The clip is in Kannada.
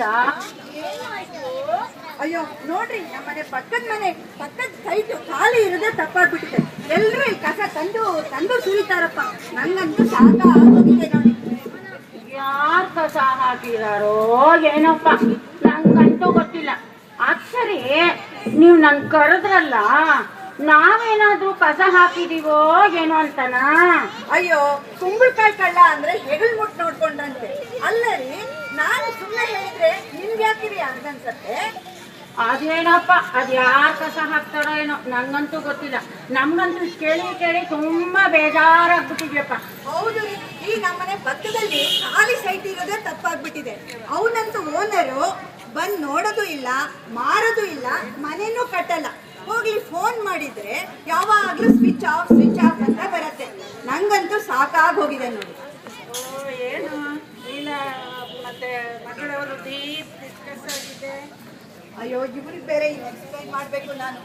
ಗೊತ್ತಿಲ್ಲ. ಅಯ್ಯೋ ನೋಡ್ರಿ, ನಮ್ಮನೆ ಪಕ್ಕದ ಸೈಟ್ ಖಾಲಿ ಇರೋದೇ ತಪ್ಪಾಗ್ಬಿಟ್ಟಿದೆ. ಎಲ್ರು ಈ ಕಸ ತಂದು ಸುರಿತಾರಪ್ಪ. ನಂಗಂತೂ ಸಾಕಾಗೋಗಿದೆ ನೋಡಿ. ಯಾರ್ ಕಸ ಹಾಕಿದಾರೋ ಏನಪ್ಪ, ನಂಗಂತೂ ಗೊತ್ತಿಲ್ಲ. ಅಕ್ಷರಿ, ನೀವು ನನ್ ಕರೆದ್ರಲ್ಲ, ನಾವೇನಾದ್ರೂ ಕಸ ಹಾಕಿದೀವೋ ಏನೋ ಅಂತನಾ? ಅಯ್ಯೋ, ಕುಂಬಳಕಾಯಿ ಕಳ್ಳ ಅಂದ್ರೆ ಹೆಗಲ್ ಮುಟ್ ನೋಡ್ಕೊಂಡ್ರಂತೆ. ಅಲ್ಲರಿ, ನಾನು ಸುಮ್ಮನೆ ಹೇಳಿದ್ರೆ ನಿಮ್ಗೆ ಯಾಕಿರಿ ಹಂಗನ್ಸತ್ತೆ? ಅದೇನಪ್ಪ, ಅದ್ ಯಾರ್ ಕಸ ಹಾಕ್ತಾರೋ ಏನೋ, ನಂಗಂತೂ ಗೊತ್ತಿಲ್ಲ. ನಮ್ಗಂತೂ ಕೇಳಿ ತುಂಬಾ ಬೇಜಾರಾಗ್ಬಿಟ್ಟಿದ್ಯಪ್ಪ. ಹೌದು ರೀ, ಈ ನಮ್ಮನೆ ಪಕ್ಕದಲ್ಲಿ ಖಾಲಿ ಸೈಟ್ ಇರೋದೇ ತಪ್ಪಾಗ್ಬಿಟ್ಟಿದೆ. ಅವನಂತೂ ಓನರು ಬಂದ್ ನೋಡೋದು ಇಲ್ಲ, ಮಾರೋದು ಇಲ್ಲ, ಮನೇನೂ ಕಟ್ಟಲ್ಲ. ಹೋಗ್ಲಿ ಫೋನ್ ಮಾಡಿದ್ರೆ ಯಾವಾಗ್ಲೂ ಸ್ವಿಚ್ ಆಫ್ ಅಂತ ಬರತ್ತೆ. ನಂಗಂತೂ ಸಾಕಾಗೋಗಿದೆ ನೋಡಿ. ಏನು ಇಲ್ಲ, ಮತ್ತೆ ಮಗಳವರು ಡೀಪ್ ಡಿಸ್ಕಸ್ ಆಗಿದೆ. ಅಯ್ಯೋ, ಇವ್ರಿಗೆ ಬೇರೆ ಎಕ್ಸ್ಪ್ಲೈನ್ ಮಾಡ್ಬೇಕು ನಾನು.